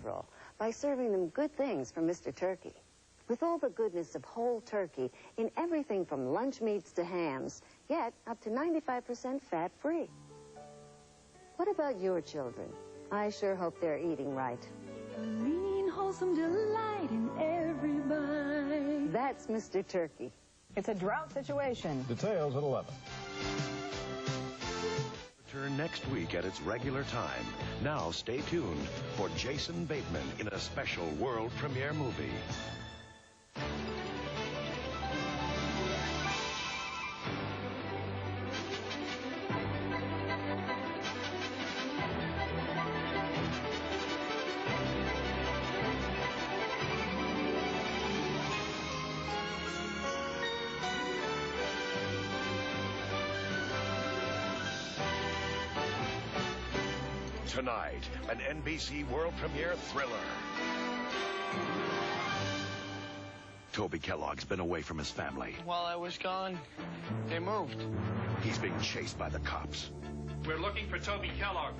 cholesterol by serving them good things from Mr. Turkey. With all the goodness of whole turkey in everything from lunch meats to hams, yet up to 95% fat-free. What about your children? I sure hope they're eating right. A lean, wholesome delight in every bite. That's Mr. Turkey. It's a drought situation. Details at 11. Return next week at its regular time. Now stay tuned for Jason Bateman in a special world premiere movie. Tonight, an NBC world premiere thriller. Toby Kellogg's been away from his family. While I was gone, they moved. He's being chased by the cops. We're looking for Toby Kellogg.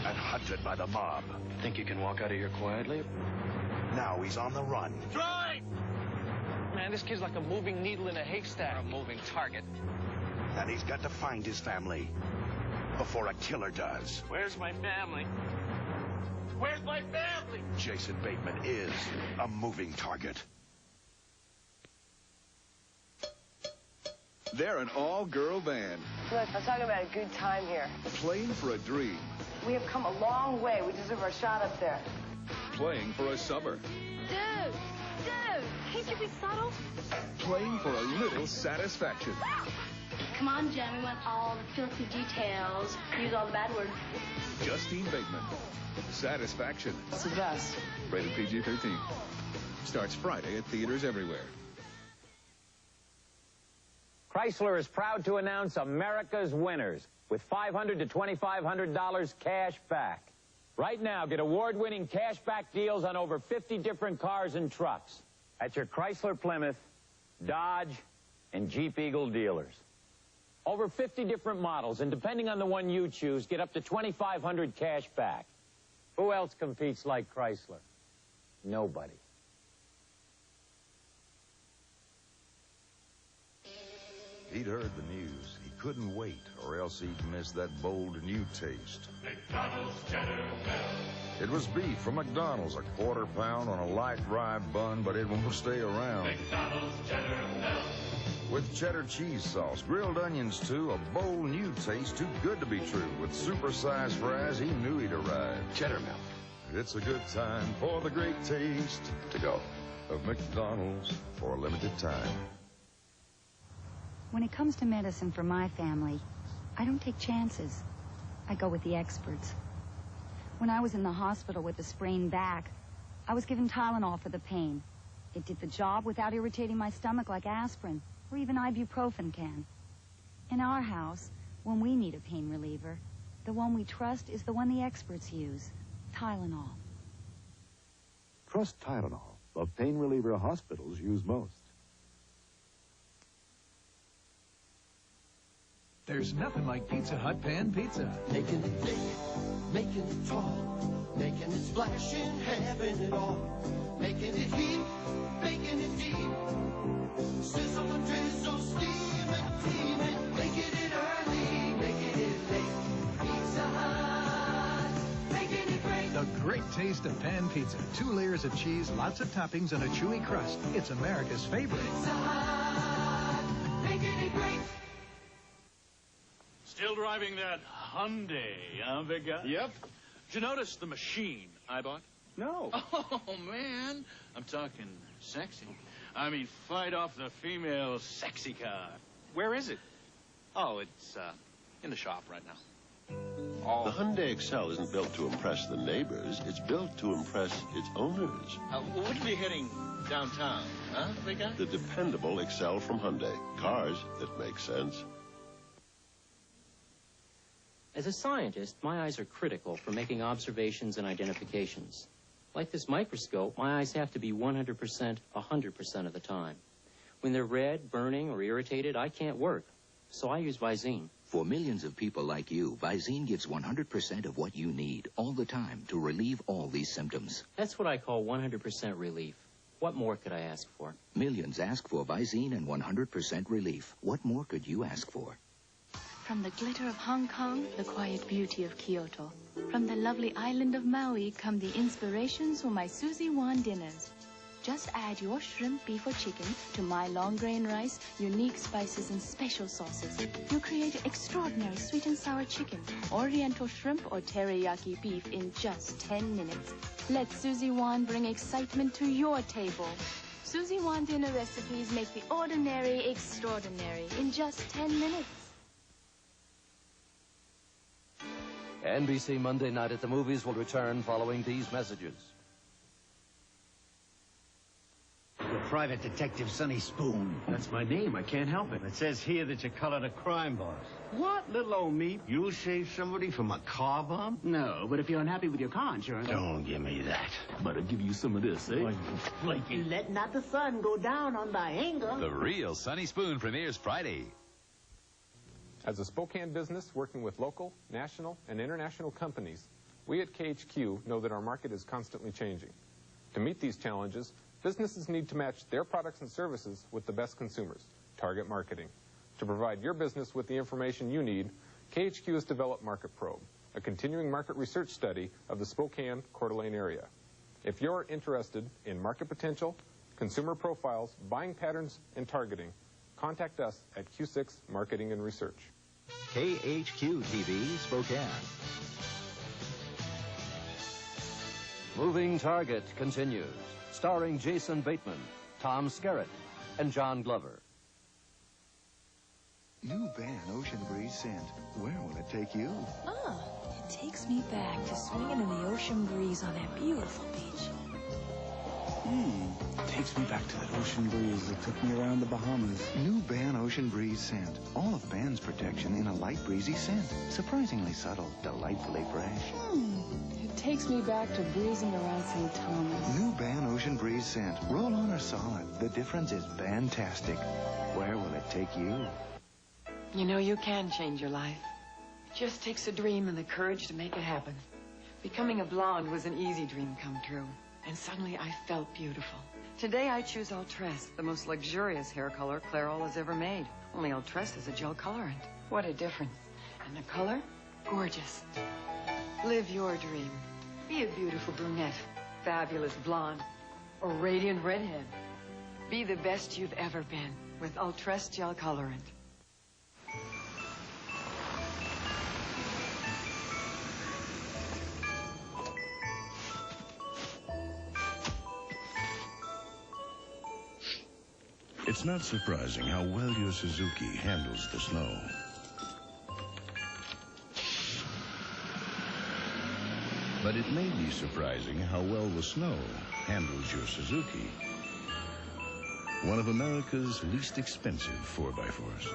And hunted by the mob. Think you can walk out of here quietly? Now he's on the run. Drive! Man, this kid's like a moving needle in a haystack. Or a moving target. And he's got to find his family before a killer does. Where's my family? Where's my family? Jason Bateman is a moving target. They're an all-girl band. Look, I'm talking about a good time here. Playing for a dream. We have come a long way. We deserve our shot up there. Playing for a summer. Dude, can't you be subtle? Playing for a little satisfaction. Come on, Jen, we want all the filthy details. Use all the bad words. Justine Bateman. Satisfaction. It's the best. Rated PG-13. Starts Friday at theaters everywhere. Chrysler is proud to announce America's winners with $500 to $2,500 cash back. Right now, get award-winning cash back deals on over 50 different cars and trucks at your Chrysler, Plymouth, Dodge, and Jeep Eagle dealers. Over 50 different models, and depending on the one you choose, get up to $2,500 cash back. Who else competes like Chrysler? Nobody. He'd heard the news. He couldn't wait, or else he'd miss that bold new taste. McDonald's Cheddar Bell. It was beef from McDonald's, a quarter pound on a light rye bun, but it won't stay around. McDonald's Cheddar Bell. With cheddar cheese sauce, grilled onions too, a bold new taste, too good to be true. With super-sized fries, he knew he'd arrive. Cheddar Melt. It's a good time for the great taste To go. of McDonald's for a limited time. When it comes to medicine for my family, I don't take chances. I go with the experts. When I was in the hospital with a sprained back, I was given Tylenol for the pain. It did the job without irritating my stomach like aspirin or even ibuprofen can. In our house, when we need a pain reliever, the one we trust is the one the experts use, Tylenol. Trust Tylenol, the pain reliever hospitals use most. There's nothing like Pizza Hut pan pizza. Making it big, making it tall, making it splash and having it all. Making it heat, making it deep. Sizzle and drizzle, steam and teaming. Making it early, making it late. Pizza Hut, making it great. The great taste of pan pizza. 2 layers of cheese, lots of toppings, and a chewy crust. It's America's favorite. Pizza Hut, making it great. Still driving that Hyundai, huh, big guy? Yep. Did you notice the machine I bought? No. Oh, man. I'm talking sexy. I mean, fight off the female sexy car. Where is it? Oh, it's in the shop right now. Oh. The Hyundai Excel isn't built to impress the neighbors. It's built to impress its owners. We'll be heading downtown, huh, big guy? The dependable Excel from Hyundai. Cars that make sense. As a scientist, my eyes are critical for making observations and identifications. Like this microscope, my eyes have to be 100% of the time. When they're red, burning, or irritated, I can't work. So I use Visine. For millions of people like you, Visine gives 100% of what you need all the time to relieve all these symptoms. That's what I call 100% relief. What more could I ask for? Millions ask for Visine and 100% relief. What more could you ask for? From the glitter of Hong Kong, the quiet beauty of Kyoto. From the lovely island of Maui come the inspirations for my Suzi Wan dinners. Just add your shrimp, beef, or chicken to my long-grain rice, unique spices, and special sauces. You create extraordinary sweet and sour chicken, oriental shrimp, or teriyaki beef in just 10 minutes. Let Suzi Wan bring excitement to your table. Suzi Wan dinner recipes make the ordinary extraordinary in just 10 minutes. NBC Monday Night at the Movies will return following these messages. You're Private Detective Sonny Spoon. That's my name. I can't help it. It says here that you colored a crime boss. What, little old me? You saved somebody from a car bomb? No, but if you're unhappy with your car insurance... Don't give me that. But I'll give you some of this, eh? Flaky. Let not the sun go down on thy anger. The real Sonny Spoon premieres Friday. As a Spokane business working with local, national, and international companies, we at KHQ know that our market is constantly changing. To meet these challenges, businesses need to match their products and services with the best consumers, target marketing. To provide your business with the information you need, KHQ has developed MarketProbe, a continuing market research study of the Spokane, Coeur d'Alene area. If you're interested in market potential, consumer profiles, buying patterns, and targeting, contact us at Q6 Marketing and Research. KHQ-TV Spokane. Moving Target continues, starring Jason Bateman, Tom Skerritt, and John Glover. New Van Ocean Breeze scent. Where will it take you? Ah, it takes me back to swinging in the ocean breeze on that beautiful beach. Takes me back to that ocean breeze that took me around the Bahamas. New Van Ocean Breeze scent. All of Van's protection in a light breezy scent. Surprisingly subtle, delightfully fresh. It takes me back to breezing around St. Thomas. New Van Ocean Breeze scent. Roll on or solid. The difference is fantastic. Where will it take you? You know, you can change your life. It just takes a dream and the courage to make it happen. Becoming a blonde was an easy dream come true. And suddenly I felt beautiful. Today I choose Ultress, the most luxurious hair color Clairol has ever made. Only Ultress is a gel colorant. What a difference. And the color? Gorgeous. Live your dream. Be a beautiful brunette, fabulous blonde, or radiant redhead. Be the best you've ever been with Ultress gel colorant. It's not surprising how well your Suzuki handles the snow. But it may be surprising how well the snow handles your Suzuki. One of America's least expensive 4x4s.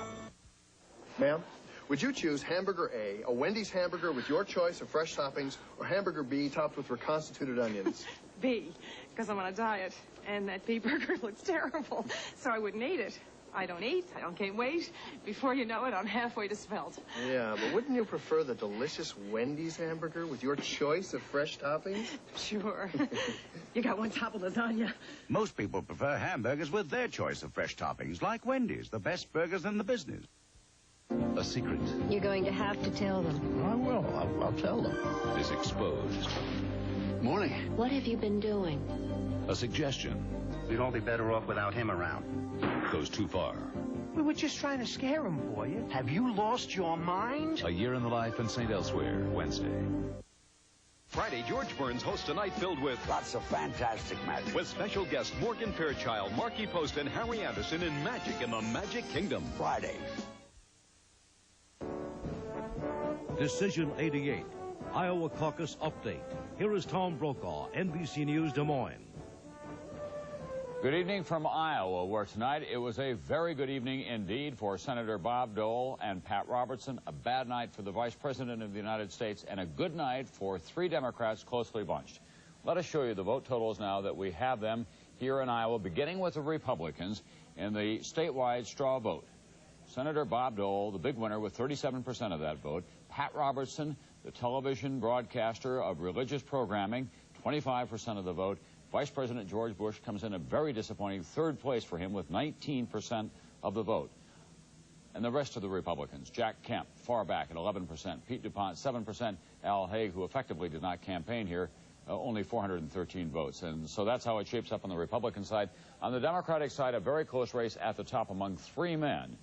Ma'am, would you choose hamburger A Wendy's hamburger with your choice of fresh toppings, or hamburger B topped with reconstituted onions? B, because I'm on a diet, and that beef burger looks terrible, so I wouldn't eat it. I don't eat, I don't gain weight. Before you know it, I'm halfway to svelte. Yeah, but wouldn't you prefer the delicious Wendy's hamburger with your choice of fresh toppings? Sure. You got one top of lasagna. Most people prefer hamburgers with their choice of fresh toppings, like Wendy's, the best burgers in the business. A secret You're going to have to tell them. I will. I'll tell them. is exposed. Morning. What have you been doing? A suggestion We'd all be better off without him around. goes too far. We were just trying to scare him for you. Have you lost your mind? A Year in the Life in St. Elsewhere, Wednesday. Friday, George Burns hosts a night filled with lots of fantastic magic. With special guests Morgan Fairchild, Marky Post, and Harry Anderson in Magic in the Magic Kingdom. Friday. Decision 88, Iowa Caucus Update. Here is Tom Brokaw, NBC News, Des Moines. Good evening from Iowa, where tonight it was a very good evening indeed for Senator Bob Dole and Pat Robertson, a bad night for the Vice President of the United States, and a good night for 3 Democrats closely bunched. Let us show you the vote totals now that we have them here in Iowa, beginning with the Republicans in the statewide straw vote. Senator Bob Dole, the big winner with 37% of that vote. Pat Robertson, the television broadcaster of religious programming, 25% of the vote. Vice President George Bush comes in a very disappointing third place for him with 19% of the vote. And the rest of the Republicans, Jack Kemp, far back at 11%, Pete DuPont, 7%, Al Haig, who effectively did not campaign here, only 413 votes. And so that's how it shapes up on the Republican side. On the Democratic side, a very close race at the top among three men.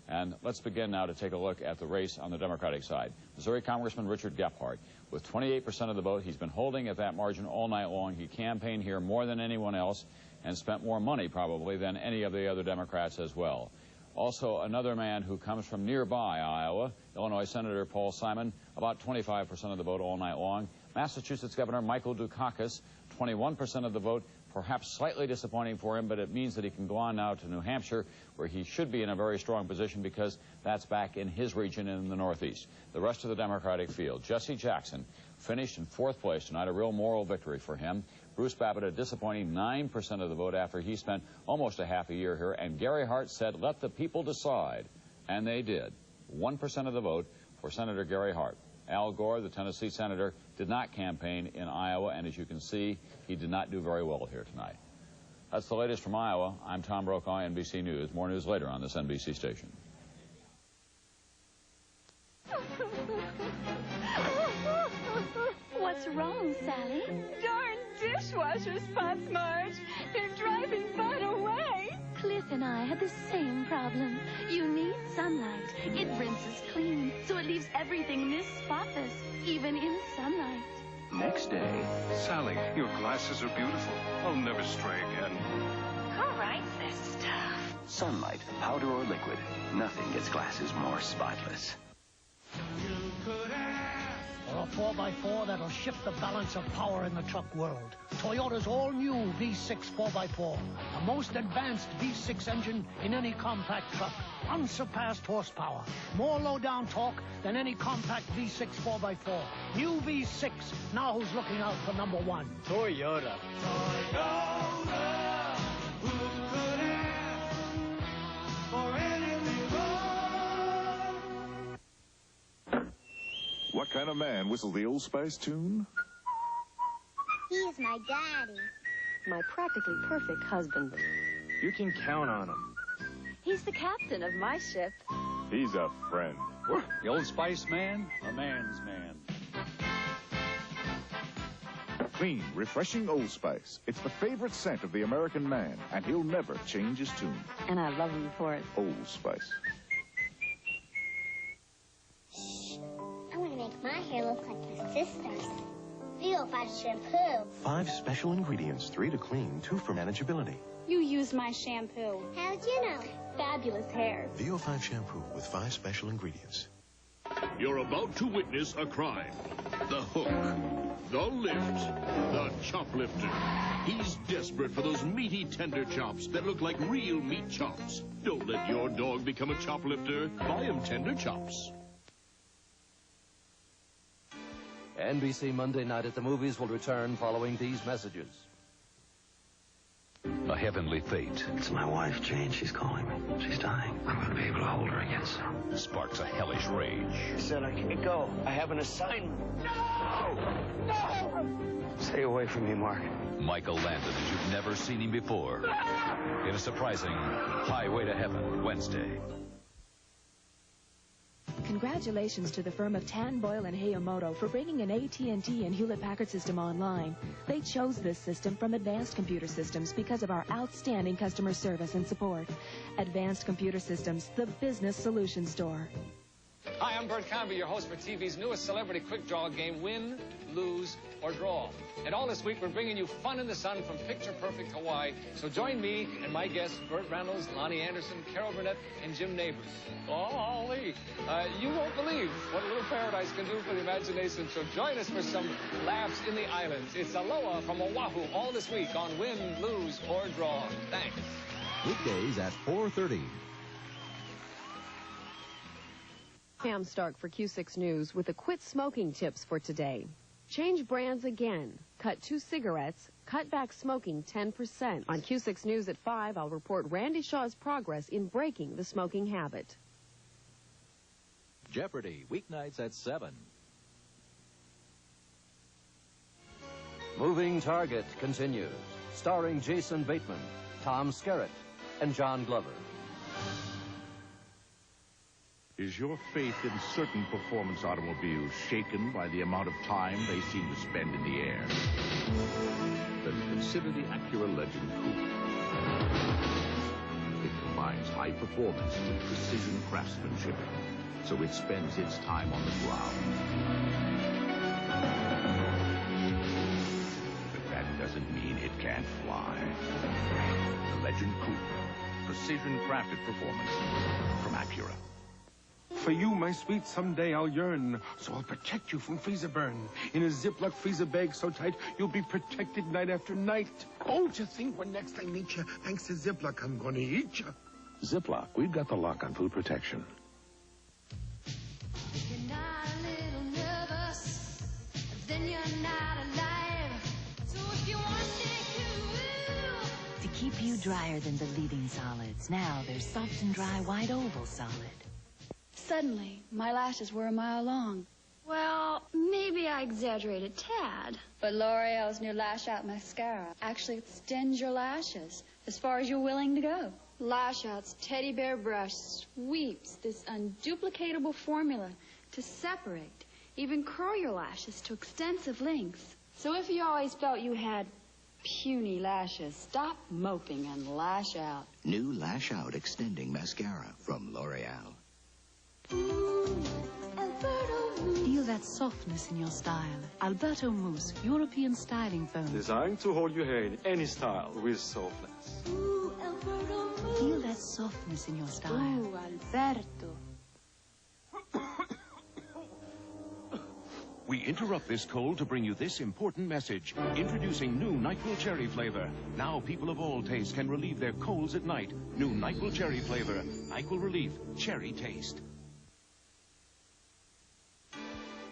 And let's begin now to take a look at the race on the Democratic side. Missouri Congressman Richard Gephardt, with 28% of the vote. He's been holding at that margin all night long. He campaigned here more than anyone else and spent more money probably than any of the other Democrats as well. Also, another man who comes from nearby Iowa, Illinois Senator Paul Simon, about 25% of the vote all night long. Massachusetts Governor Michael Dukakis, 21% of the vote. Perhaps slightly disappointing for him, but it means that he can go on now to New Hampshire, where he should be in a very strong position because that's back in his region in the Northeast. The rest of the Democratic field, Jesse Jackson finished in fourth place tonight, a real moral victory for him. Bruce Babbitt, a disappointing 9% of the vote after he spent almost a half a year here. And Gary Hart said, let the people decide. And they did. 1% of the vote for Senator Gary Hart. Al Gore, the Tennessee senator, did not campaign in Iowa, and as you can see, he did not do very well here tonight. That's the latest from Iowa. I'm Tom Brokaw, NBC News. More news later on this NBC station. What's wrong, Sally? Darn dishwasher spots, Marge. They're driving Bud away. Cliff and I had the same problem. You need sunlight. It rinses clean, so it leaves everything this spotless, even in sunlight. Next day. Sally, your glasses are beautiful. I'll never stray again. Who writes this stuff? Sunlight, powder or liquid. Nothing gets glasses more spotless. Or a 4x4 that'll shift the balance of power in the truck world. Toyota's all-new V6 4x4. The most advanced V6 engine in any compact truck. Unsurpassed horsepower. More low-down torque than any compact V6 4x4. New V6. Now who's looking out for number one? Toyota. Toyota. Who could ask for anything wrong? What kind of man whistled the Old Spice tune? He's my daddy. My practically perfect husband. You can count on him. He's the captain of my ship. He's a friend. The Old Spice man, a man's man. Clean, refreshing Old Spice. It's the favorite scent of the American man, and he'll never change his tune. And I love him for it. Old Spice. I want to make my hair look like my sister's. VO5 shampoo. 5 special ingredients, 3 to clean, 2 for manageability. You used my shampoo. How'd you know? Fabulous hair. VO5 shampoo with 5 special ingredients. You're about to witness a crime. The hook, the lift, the choplifter. He's desperate for those meaty, tender chops that look like real meat chops. Don't let your dog become a choplifter. Buy him tender chops. NBC Monday Night at the Movies will return following these messages. A heavenly fate. It's my wife, Jane. She's calling me. She's dying. I'm going to be able to hold her again soon. Sparks a hellish rage. I said I can't go. I have an assignment. No! No! Stay away from me, Mark. Michael landed as you've never seen him before. In a surprising Highway to Heaven, Wednesday. Congratulations to the firm of Tan, Boyle, and Hayamoto for bringing an AT&T and Hewlett-Packard system online. They chose this system from Advanced Computer Systems because of our outstanding customer service and support. Advanced Computer Systems, the business solution store. Hi, I'm Bert Convy, your host for TV's newest celebrity quick draw game, Win, Lose, or Draw. And all this week, we're bringing you fun in the sun from picture-perfect Hawaii. So join me and my guests, Burt Reynolds, Lonnie Anderson, Carol Burnett, and Jim Neighbors. Golly, you won't believe what a little paradise can do for the imagination. So join us for some laughs in the islands. It's Aloha from Oahu all this week on Win, Lose, or Draw. Thanks. Weekdays at 4:30. Pam Stark for Q6 News with the quit smoking tips for today. Change brands again. Cut 2 cigarettes. Cut back smoking 10%. On Q6 News at 5, I'll report Randy Shaw's progress in breaking the smoking habit. Jeopardy, weeknights at 7. Moving Target continues, starring Jason Bateman, Tom Skerritt, and John Glover. Is your faith in certain performance automobiles shaken by the amount of time they seem to spend in the air? Then consider the Acura Legend Coupe. It combines high performance with precision craftsmanship, so it spends its time on the ground. But that doesn't mean it can't fly. The Legend Coupe. Precision crafted performance from Acura. For you, my sweet, someday I'll yearn. So I'll protect you from freezer burn. In a Ziploc freezer bag so tight, you'll be protected night after night. Oh, to think when next I meet you, thanks to Ziploc, I'm gonna eat you. Ziploc, we've got the lock on food protection. You're not a little nervous, then you're not alive. So if you want to stay cool, To keep you drier than the leading solids, now there's soft and dry white oval solid. Suddenly, my lashes were a mile long. Well, maybe I exaggerated a tad. But L'Oreal's new Lash Out Mascara actually extends your lashes as far as you're willing to go. Lash Out's teddy bear brush sweeps this unduplicatable formula to separate, even curl your lashes to extensive lengths. So if you always felt you had puny lashes, stop moping and lash out. New Lash Out Extending Mascara from L'Oreal. Feel that softness in your style. Alberto Mousse, European styling foam. Designed to hold your hair in any style with softness. Feel that softness in your style. Ooh, Alberto. We interrupt this cold to bring you this important message. Introducing new NyQuil Cherry flavor. Now people of all tastes can relieve their colds at night. New NyQuil Cherry flavor. NyQuil Relief. Cherry taste.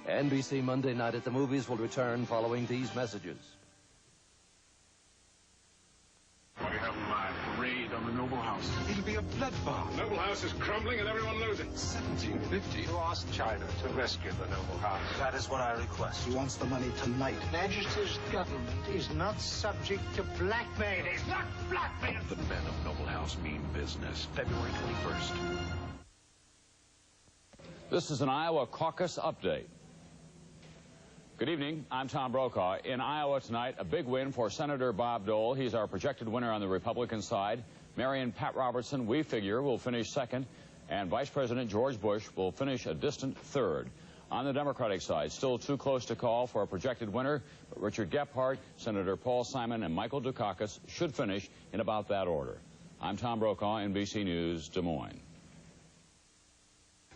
NBC Monday Night at the Movies will return following these messages. What do you have in mind? A raid on the Noble House. It'll be a bloodbath. Noble House is crumbling and everyone knows it. 1750. You asked China to rescue the Noble House. That is what I request. He wants the money tonight. Majesty's government is not subject to blackmail. It's not blackmail. The men of Noble House mean business. February 21st. This is an Iowa caucus update. Good evening. I'm Tom Brokaw. In Iowa tonight, a big win for Senator Bob Dole. He's our projected winner on the Republican side. Mary and Pat Robertson, we figure, will finish second. And Vice President George Bush will finish a distant third. On the Democratic side, still too close to call for a projected winner, but Richard Gephardt, Senator Paul Simon, and Michael Dukakis should finish in about that order. I'm Tom Brokaw, NBC News, Des Moines.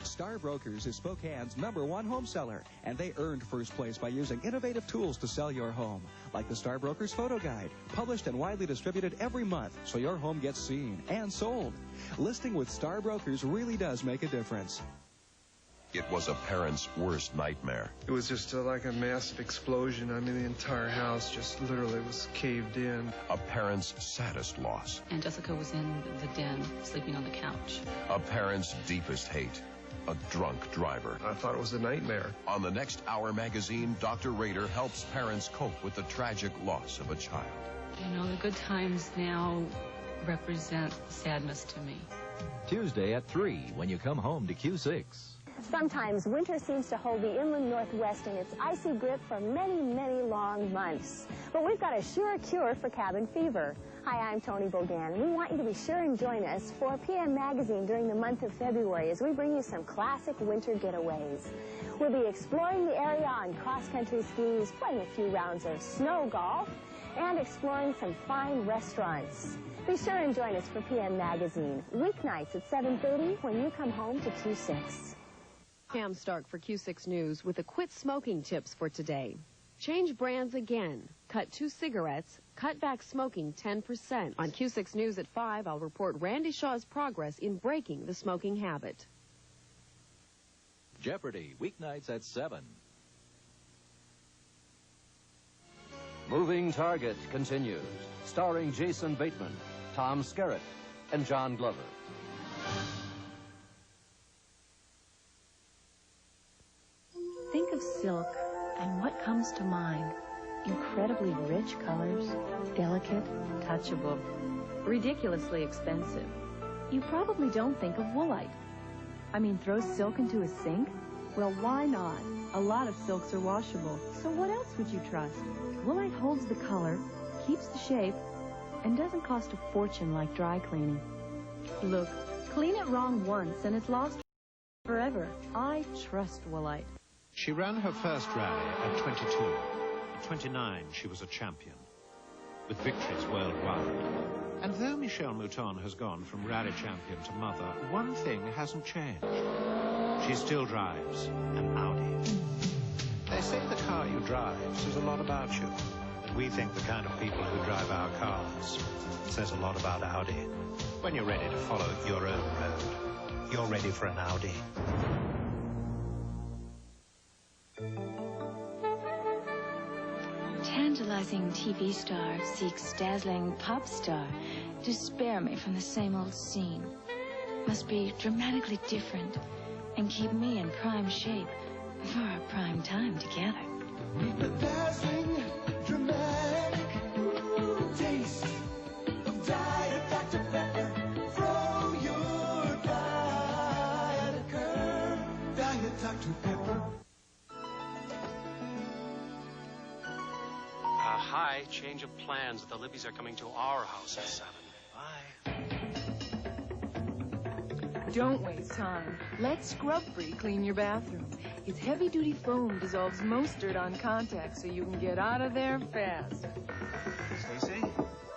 Star Brokers is Spokane's #1 home seller, and they earned first place by using innovative tools to sell your home, like the Star Brokers Photo Guide, published and widely distributed every month so your home gets seen and sold. Listing with Star Brokers really does make a difference. It was a parent's worst nightmare. It was just like a massive explosion. I mean, the entire house just literally was caved in. A parent's saddest loss. And Jessica was in the den, sleeping on the couch. A parent's deepest hate. A drunk driver. I thought it was a nightmare. On the next Hour magazine, Dr. Rader helps parents cope with the tragic loss of a child. You know, the good times now represent sadness to me. Tuesday at 3 when you come home to Q6. Sometimes winter seems to hold the inland Northwest in its icy grip for many, many long months. But we've got a sure cure for cabin fever. Hi, I'm Tony Bogan, and we want you to be sure and join us for PM Magazine during the month of February as we bring you some classic winter getaways. We'll be exploring the area on cross-country skis, playing a few rounds of snow golf, and exploring some fine restaurants. Be sure and join us for PM Magazine, weeknights at 7:30 when you come home to Q6. Pam Stark for Q6 News with the quit smoking tips for today. Change brands again. Cut 2 cigarettes. Cut back smoking 10%. On Q6 News at 5, I'll report Randy Shaw's progress in breaking the smoking habit. Jeopardy, weeknights at 7. Moving Target continues, starring Jason Bateman, Tom Skerritt, and John Glover. silk, and what comes to mind? Incredibly rich colors, delicate, touchable, ridiculously expensive. You probably don't think of Woolite. I mean, throw silk into a sink? Well, why not? A lot of silks are washable, so what else would you trust? Woolite holds the color, keeps the shape, and doesn't cost a fortune like dry cleaning. Look, clean it wrong once and it's lost forever. I trust Woolite. She ran her first rally at 22. At 29, she was a champion, with victories worldwide. And though Michelle Mouton has gone from rally champion to mother, one thing hasn't changed. She still drives an Audi. They say the car you drive says a lot about you, but we think the kind of people who drive our cars says a lot about Audi. When you're ready to follow your own road, you're ready for an Audi. Tantalizing TV star seeks dazzling pop star to spare me from the same old scene. Must be dramatically different and keep me in prime shape for our prime time together. The dazzling, dramatic taste of Diet Dr. Pepper. Throw your diet a curve. Diet Dr. Pepper. Hi, change of plans. The Libbies are coming to our house at 7. Bye. Don't waste time. Let Scrub-Free clean your bathroom. Its heavy-duty foam dissolves most dirt on contact, so you can get out of there fast. Stacy,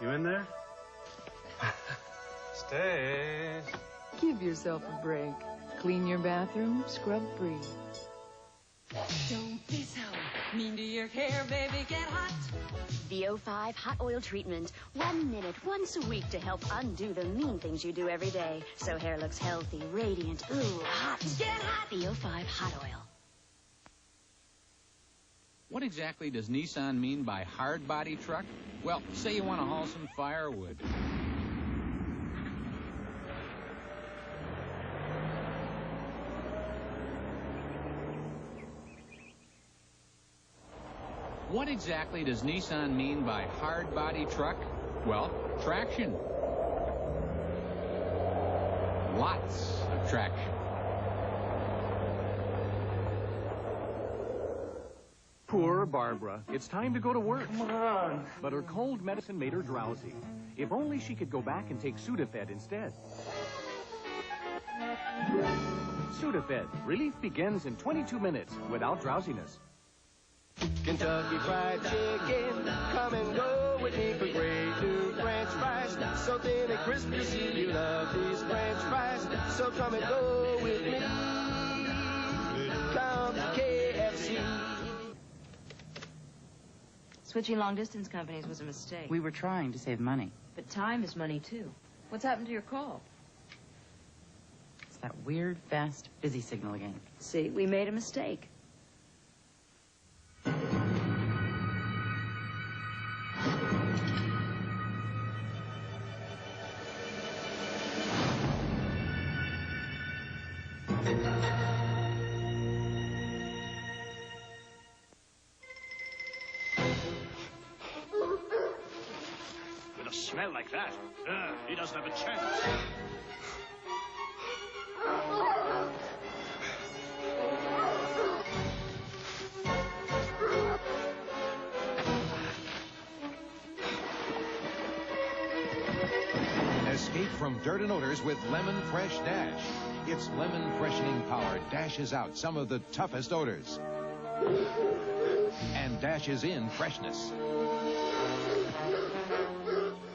you in there? Stay. Give yourself a break. Clean your bathroom, Scrub-Free. Don't be so mean to your hair, baby. Get hot. VO5 hot oil treatment. 1 minute, once a week to help undo the mean things you do every day. So hair looks healthy, radiant, ooh, hot. Get hot. VO5 hot oil. What exactly does Nissan mean by hard body truck? Well, say you want to haul some firewood. What exactly does Nissan mean by hard body truck? Well, traction. Lots of traction. Poor Barbara. It's time to go to work. Come on. But her cold medicine made her drowsy. If only she could go back and take Sudafed instead. Sudafed. Relief begins in 22 minutes without drowsiness. Kentucky Fried Chicken, come and go with me for great new French fries. So thin and crispy, see you love these French fries. So come and go with me. Come to KFC. Switching long-distance companies was a mistake. We were trying to save money. But time is money, too. What's happened to your call? It's that weird, fast, busy signal again. See, we made a mistake. With a smell like that, he doesn't have a chance. Escape from dirt and odors with Lemon Fresh Dash. Its lemon freshening power dashes out some of the toughest odors and dashes in freshness.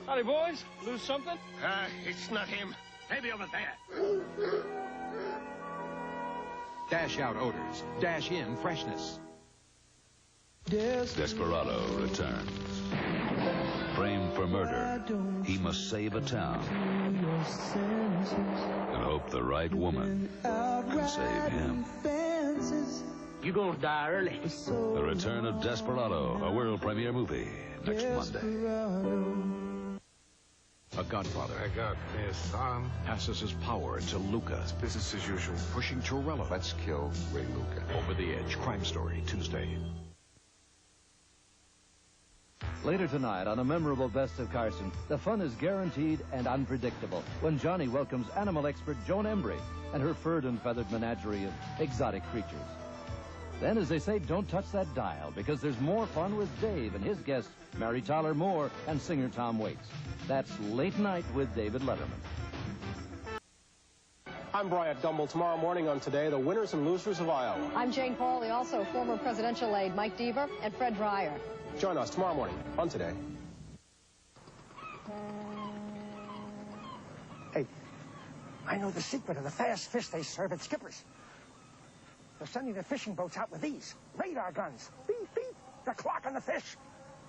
Howdy, boys. Lose something? It's not him. Maybe over there. Dash out odors, dash in freshness. Desperado returns. Framed for murder, he must save a town and hope the right woman can save him. You're gonna die early. The Return of Desperado, a world premiere movie next Monday. A godfather. I got this, son. Passes his power to Luca. It's business as usual. Pushing Torello. Let's kill Ray Luca. Over the Edge. Crime Story. Tuesday. Later tonight on a memorable Best of Carson, the fun is guaranteed and unpredictable when Johnny welcomes animal expert Joan Embry and her furred and feathered menagerie of exotic creatures. Then, as they say, don't touch that dial, because there's more fun with Dave and his guests, Mary Tyler Moore and singer Tom Waits. That's Late Night with David Letterman. I'm Bryant Gumbel. Tomorrow morning on Today, the winners and losers of Iowa. I'm Jane Pauley, also former presidential aide Mike Deaver and Fred Dreyer. Join us tomorrow morning on Today. Hey, I know the secret of the fast fish they serve at Skipper's. They're sending the fishing boats out with these radar guns. Beep, beep. They're clocking the fish,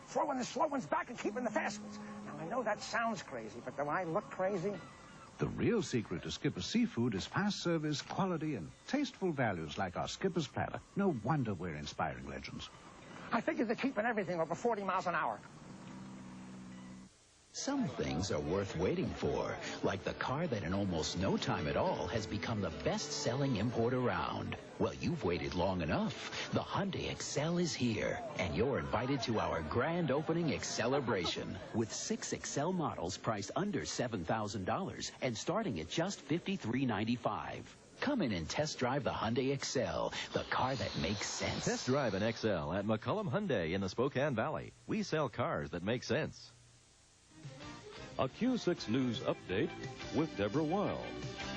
throwing the slow ones back and keeping the fast ones. Now, I know that sounds crazy, but do I look crazy? The real secret to Skipper's seafood is fast service, quality, and tasteful values like our Skipper's platter. No wonder we're inspiring legends. I figure they're keeping everything over 40 miles an hour. Some things are worth waiting for, like the car that in almost no time at all has become the best-selling import around. Well, you've waited long enough. The Hyundai Excel is here, and you're invited to our grand opening Excelebration with 6 Excel models priced under $7,000 and starting at just $53.95. Come in and test drive the Hyundai Excel, the car that makes sense. Test drive an Excel at McCullum Hyundai in the Spokane Valley. We sell cars that make sense. A Q6 News update with Deborah Wild.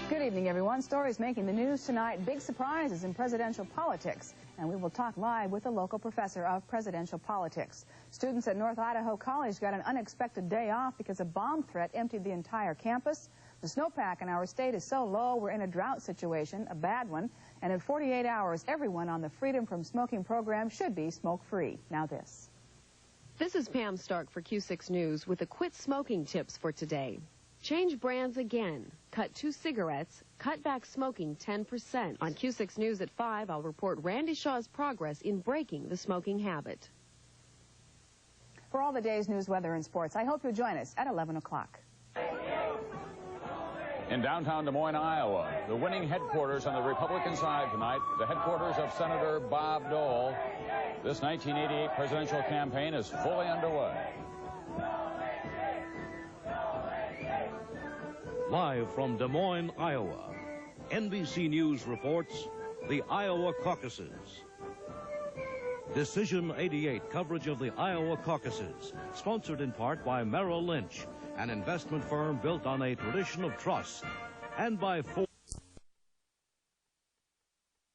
Good evening, everyone. Stories making the news tonight. Big surprises in presidential politics. And we will talk live with a local professor of presidential politics. Students at North Idaho College got an unexpected day off because a bomb threat emptied the entire campus. The snowpack in our state is so low, we're in a drought situation, a bad one. And in 48 hours, everyone on the Freedom from Smoking program should be smoke-free. Now this. This is Pam Stark for Q6 News with the quit smoking tips for today. Change brands again. Cut 2 cigarettes. Cut back smoking 10%. On Q6 News at 5, I'll report Randy Shaw's progress in breaking the smoking habit. For all the day's news, weather, and sports, I hope you'll join us at 11 o'clock. In downtown Des Moines, Iowa, the winning headquarters on the Republican side tonight, the headquarters of Senator Bob Dole. This 1988 presidential campaign is fully underway. Live from Des Moines, Iowa, NBC News reports the Iowa caucuses. Decision 88 coverage of the Iowa caucuses, sponsored in part by Merrill Lynch, an investment firm built on a tradition of trust, and by Ford.